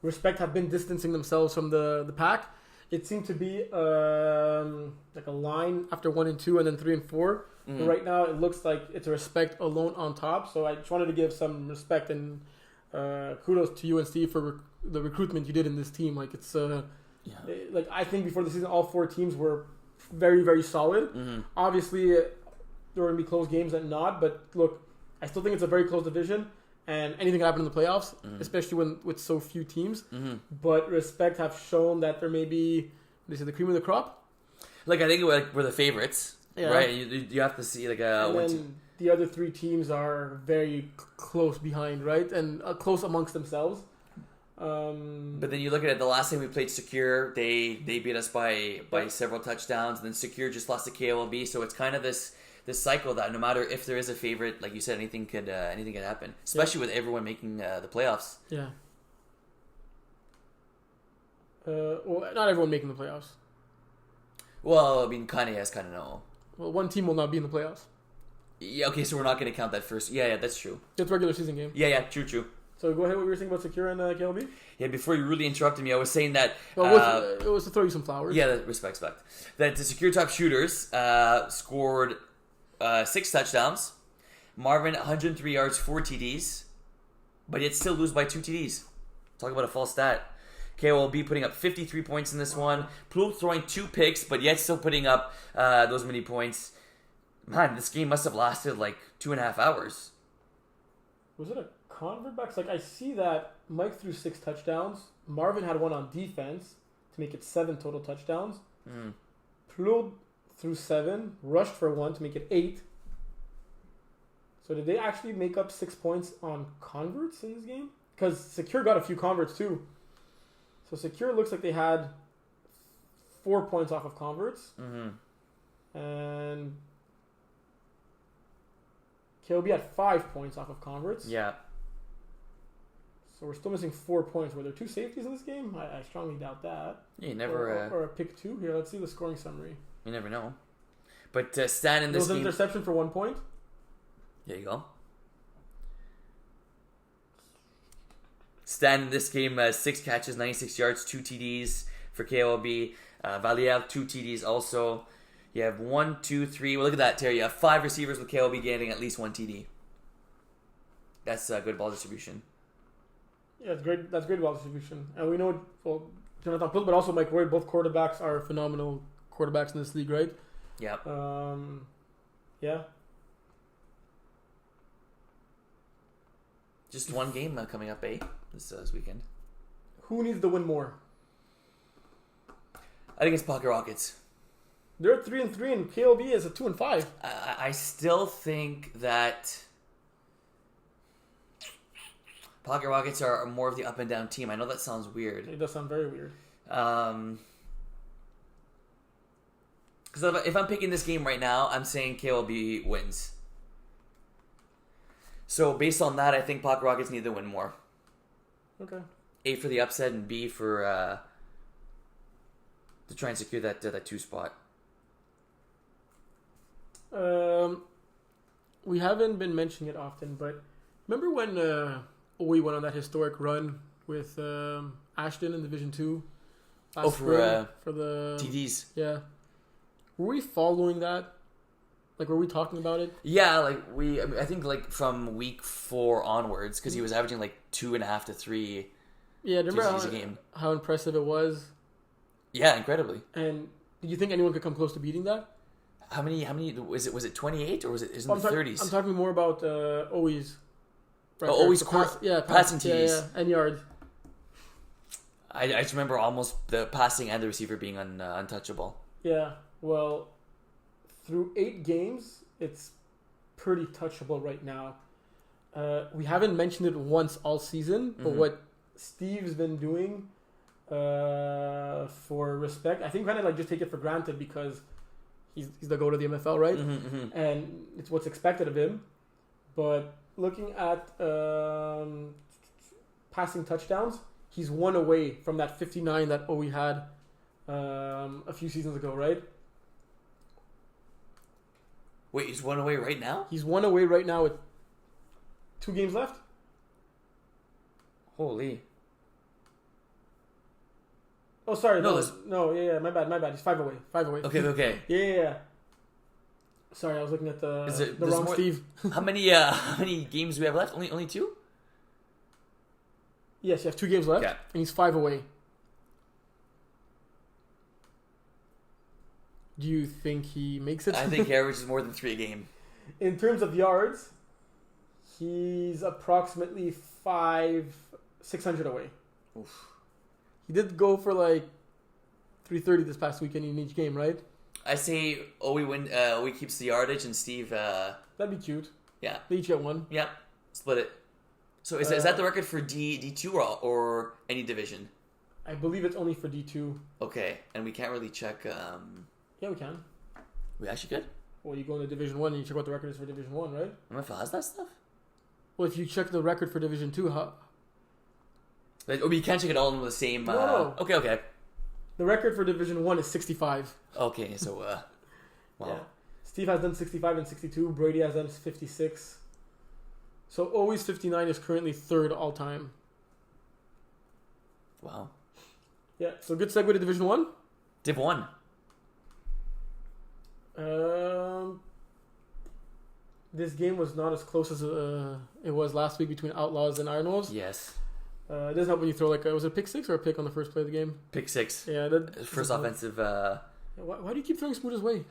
Respect have been distancing themselves from the pack. It seemed to be like a line after 1 and 2 and then 3 and 4. Mm-hmm. Right now, it looks like it's Respect alone on top. So I just wanted to give some respect and kudos to you and Steve for the recruitment you did in this team. I think before the season, all 4 teams were very, very solid. Mm-hmm. Obviously, there are going to be close games and not. But look, I still think it's a very close division. And anything can happen in the playoffs, especially with so few teams. Mm-hmm. But Respect have shown that there may be, the cream of the crop. I think we're the favorites, right? You have to see the other 3 teams are very close behind, right? And close amongst themselves. But then you look at it, the last time we played Secure, they beat us by several touchdowns. And then Secure just lost to KOLB. So it's kind of this this cycle that no matter if there is a favorite, like you said, anything could happen, especially with everyone making the playoffs. Yeah. Well, not everyone making the playoffs. Well, I mean, kind of yes, kind of no. Well, one team will not be in the playoffs. Yeah, okay, so we're not going to count that first. Yeah, that's true. It's a regular season game. Yeah, true. So go ahead, what you were saying about Secure and KLB? Yeah, before you really interrupted me, I was saying that... Well, it was to throw you some flowers. Yeah, respect. That the Secure top shooters scored 6 touchdowns. Marvin, 103 yards, 4 TDs. But yet still lose by 2 TDs. Talk about a false stat. KOLB putting up 53 points in this one. Plouffe throwing 2 picks, but yet still putting up those many points. Man, this game must have lasted like 2.5 hours. Was it a convert back? Like, I see that Mike threw 6 touchdowns. Marvin had one on defense to make it 7 total touchdowns. Plouffe threw 7, rushed for 1 to make it 8. So did they actually make up 6 points on converts in this game? Because Secure got a few converts too. So Secure looks like they had 4 points off of converts. And KLB had 5 points off of converts. Yeah. So we're still missing 4 points. Were there 2 safeties in this game? I strongly doubt that. Yeah, you never... Or a pick 2. Here, let's see the scoring summary. You never know. But Stan in this game... game... There was an interception for 1 point. There you go. Stan in this game, 6 catches, 96 yards, 2 TDs for KLB. Valiev, 2 TDs also. You have 1, 2, 3. Well, look at that, Terry. You have 5 receivers with KLB getting at least 1 TD. That's good ball distribution. Yeah, it's great. That's great ball distribution. And we know, well, Jonathan Plouffe, but also Mike Roy, both quarterbacks are phenomenal quarterbacks in this league, right? Yeah. Yeah. Just one game coming up, this weekend. Who needs to win more? I think it's Pocket Rockets. They're 3-3, and KLB is a 2-5. I still think that Pocket Rockets are more of the up and down team. I know that sounds weird. It does sound very weird. Because if I'm picking this game right now, I'm saying KLB wins. So based on that, I think Pocket Rockets need to win more. Okay. A for the upset and B for to try and secure that 2 spot. We haven't been mentioning it often, but remember when we went on that historic run with Ashton in Division 2? For the TDs. Yeah. Were we following that? Like, were we talking about it? Yeah, I think from week 4 onwards, because he was averaging 2.5 to 3. Yeah, remember how impressive it was? Yeah, incredibly. And did you think anyone could come close to beating that? How many was it 28 or was it in the 30s? I'm talking more about always. Right, always passing TDs. Yeah, and yards. I just remember almost the passing and the receiver being untouchable. Yeah, well, through 8 games, it's pretty touchable right now. We haven't mentioned it once all season, but what Steve's been doing for respect, I think kind of just take it for granted because he's the GOAT of the MFL, right? And it's what's expected of him. But looking at passing touchdowns, he's 1 away from that 59 that we had a few seasons ago, right? Wait, he's 1 away right now? He's 1 away right now with 2 games left. Holy. Oh, sorry. No, yeah, my bad. He's 5 away. 5 away. Okay. Yeah. Sorry, I was looking at the wrong Steve. How many games do we have left? Only 2? Yes, you have 2 games left, and he's 5 away. Do you think he makes it? I think he averages more than 3 a game. In terms of yards, he's approximately 600 away. Oof. He did go for 330 this past weekend in each game, right? I say Owie keeps the yardage and Steve... That'd be cute. Yeah. They each get 1. Yeah. Split it. So is that the record for D2 or any division? I believe it's only for D2. Okay. And we can't really check... Yeah, we can. We actually could? Well, you go into Division 1 and you check what the record is for Division 1, right? MFL has that stuff? Well, if you check the record for Division 2, how... Like, you can't check it all in the same... No. Okay. The record for Division 1 is 65. Okay, so, wow. Yeah. Steve has done 65 and 62. Brady has done 56. So Always 59 is currently third all time. Wow. Yeah, so good segue to Division 1. Div 1. This game was not as close as it was last week between Outlaws and Arnolds. Yes. It doesn't help when you throw was it a pick 6 or a pick on the first play of the game? Pick 6. Yeah. First offensive... Why do you keep throwing Smooth's way?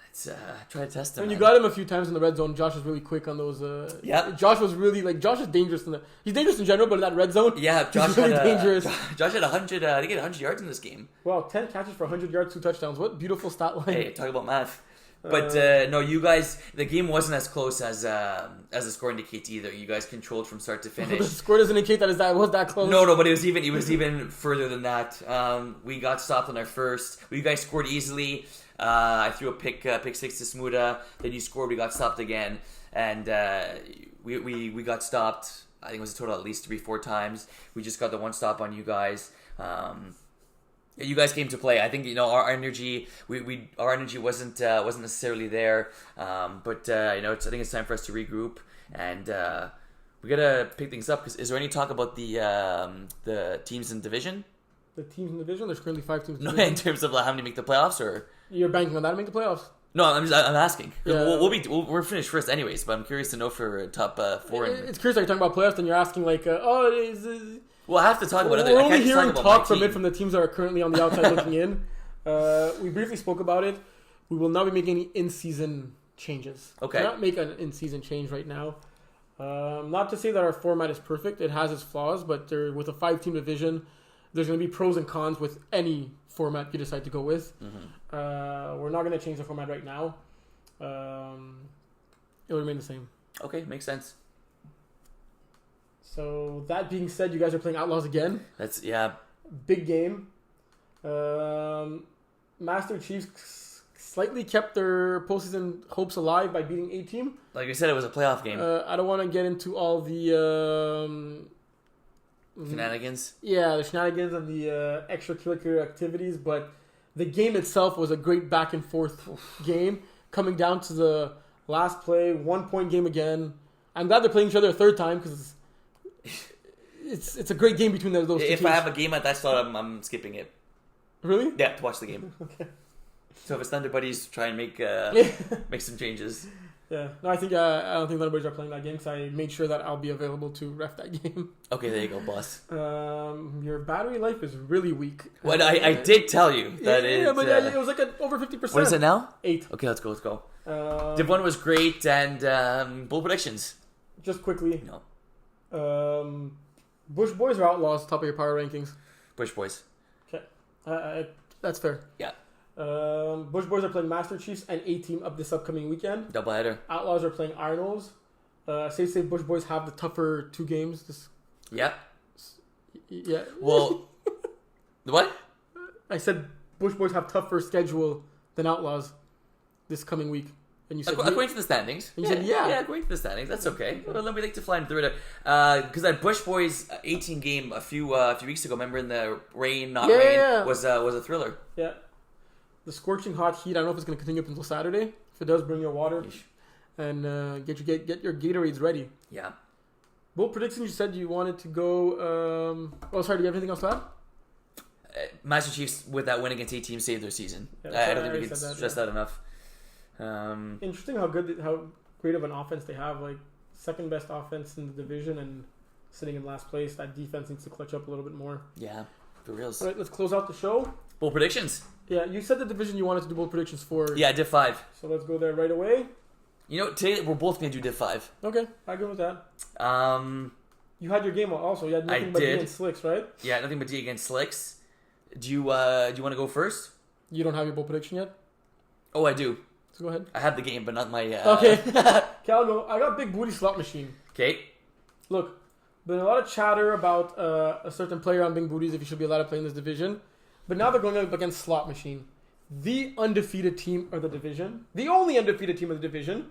It's try to test him. When you got him a few times in the red zone, Josh is really quick on those. Yeah. Josh was really Josh is dangerous he's dangerous in general, but in that red zone, yeah, Josh he's really dangerous. Josh had 100. I think he had 100 yards in this game. Wow, 10 catches for 100 yards, 2 touchdowns. What beautiful stat line. Hey, talk about math. But no, you guys, the game wasn't as close as the score indicates either. You guys controlled from start to finish. The score doesn't indicate that it was that close. No, but it was even further than that. We got stopped on our first. You guys scored easily. I threw a pick 6 to Smuda. Then you scored. We got stopped again, and we got stopped. I think it was a total at least 3-4 times. We just got the one stop on you guys. You guys came to play. I think our energy. Our energy wasn't necessarily there. But I think it's time for us to regroup, and we gotta pick things up. Because is there any talk about the teams in division? The teams in division. There's currently 5 teams. No, in terms of how many make the playoffs, or you're banking on that to make the playoffs. No, I'm asking. Yeah. We're finished first anyways, but I'm curious to know for top 4. It's curious that you're talking about playoffs, and you're asking Well, I have to talk about it. We're only hearing talk from the teams that are currently on the outside looking in. We briefly spoke about it. We will not be making any in-season changes. Okay. We're not make an in-season change right now. Not to say that our format is perfect. It has its flaws, but with a 5-team division, there's going to be pros and cons with any format you decide to go with. Mm-hmm. We're not going to change the format right now. It'll remain the same. Okay, makes sense. So that being said, you guys are playing Outlaws again. Yeah. Big game. Master Chiefs slightly kept their postseason hopes alive by beating A-Team. Like I said, it was a playoff game. I don't want to get into all the shenanigans. Yeah, the shenanigans and the extracurricular activities, but the game itself was a great back and forth game, coming down to the last play, 1-point game again. I'm glad they're playing each other a third time because it's a great game between those two teams. If I have a game at that slot, I'm skipping it. Really? Yeah, to watch the game. Okay. So if it's Thunder Buddies, try and make some changes. Yeah. No, I don't think Thunder Buddies are playing that game because I made sure that I'll be available to ref that game. Okay, there you go, boss. Your battery life is really weak. What I did tell you that it was like over 50%. What is it now? 8. Okay, let's go. Div 1 was great, and bold predictions. Just quickly. No. Bush Boys or Outlaws, top of your power rankings? Bush Boys. Okay. That's fair. Yeah. Bush Boys are playing Master Chiefs and A-Team up this upcoming weekend. Doubleheader. Outlaws are playing Arnolds. Safe to say Bush Boys have the tougher 2 games. Yeah. Yeah. Well, what? I said Bush Boys have tougher schedule than Outlaws this coming week. And you said according to the standings. And you said yeah, according to the standings, that's okay. Well, then we like to fly through it because that Bush Boys 18 game a few weeks ago. Remember in the rain, was a thriller. Yeah. The scorching hot heat. I don't know if it's going to continue up until Saturday. If it does, bring your water and get your Gatorades ready. Yeah. Bold predictions. You said you wanted to go. Sorry. Do you have anything else to add? Master Chiefs with that win against A-Team saved their season. I don't think we can stress that enough. Interesting how great of an offense they have. Like second best offense in the division and sitting in last place. That defense needs to clutch up a little bit more. Yeah, for reals. All right, let's close out the show. Bold predictions. Yeah, you said the division you wanted to do bold predictions for. Yeah, Div 5. So let's go there right away. Today we're both going to do Div 5. Okay, I go with that. You had your game also. You had nothing but D against Slicks, right? Yeah, nothing but D against Slicks. Do you want to go first? You don't have your bold prediction yet? Oh, I do. So go ahead. I have the game, but not my... Okay. I'll go. I got Big Booty Slot Machine. Okay. Look, been a lot of chatter about a certain player on Big Booties if he should be allowed to play in this division. But now they're going up against Slot Machine. the undefeated team of the division, the only undefeated team of the division,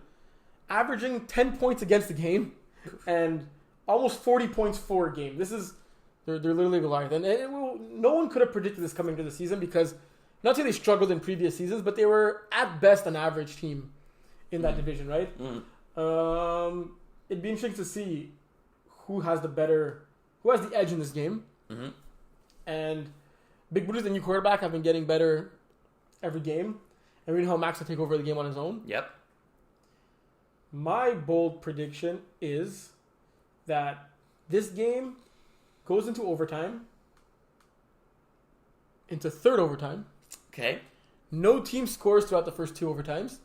averaging 10 points against the game and almost 40 points for a game. They're literally Goliath. And no one could have predicted this coming into the season because not that they struggled in previous seasons, but they were at best an average team in that division, right? It'd be interesting to see who has the edge in this game. And Big Booty's the new quarterback have been getting better every game. And we know how Max will take over the game on his own. Yep. My bold prediction is that this game goes into overtime, into third overtime. Okay. No team scores throughout the first 2 overtimes.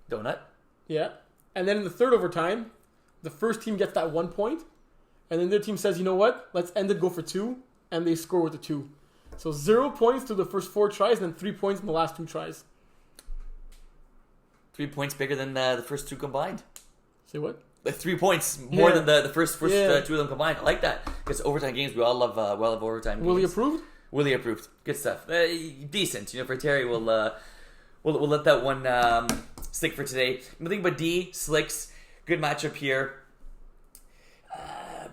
Donut. Yeah. And then in the third overtime, the first team gets that 1 point. And then their team says, you know what? Let's end it, go for 2. And they score with the 2. So 0 points to the first 4 tries, and then 3 points in the last 2 tries. 3 points bigger than the first 2 combined. Say what? Like 3 points more than the first 2 of them combined. I like that. Because overtime games, we all love overtime games. Willie approved? Willie approved. Good stuff. Decent. For Terry, we'll let that one stick for today. Nothing but D, Slicks. Good matchup here. I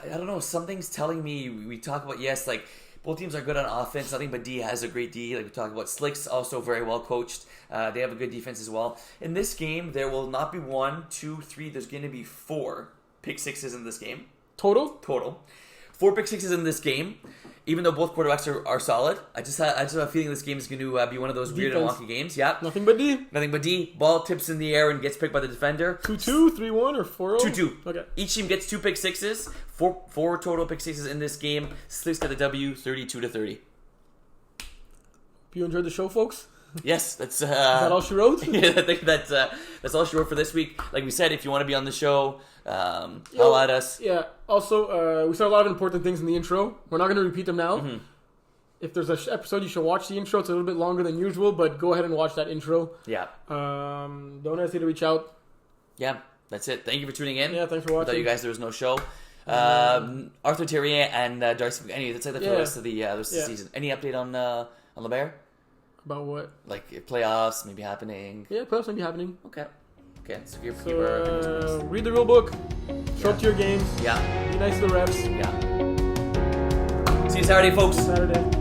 don't know. Something's telling me we talk about, like both teams are good on offense. Nothing but D has a great D. Like we talked about, Slicks also very well coached. They have a good defense as well. In this game, there will not be 1, 2, 3. There's going to be 4 pick sixes in this game. Total. 4 pick sixes in this game. Even though both quarterbacks are solid, I just have a feeling this game is going to be one of those weird and wonky games. Yeah. Nothing but D. Ball tips in the air and gets picked by the defender. 2-2, 3-1, or 4-0? 2-2. Okay. Each team gets 2 pick sixes. Four total pick sixes in this game. Slicks got the W, 32-30. You enjoyed the show, folks? Yes, that's... Is that all she wrote? Yeah, I think that's all she wrote for this week. Like we said, if you want to be on the show, holla at us. Yeah. Also, we said a lot of important things in the intro. We're not going to repeat them now. If there's an episode, you should watch the intro. It's a little bit longer than usual, but go ahead and watch that intro. Yeah. Don't hesitate to reach out. Yeah, that's it. Thank you for tuning in. Yeah, thanks for watching. Without you guys, there was no show. Arthur Terrier and Darcy. That's like the rest of the season. Any update on LeBert? About what? Like playoffs maybe happening. Yeah, playoffs may be happening. Okay. So read the rule book. Show up to your games. Yeah. Be nice to the refs. Yeah. See you Saturday, folks. Saturday.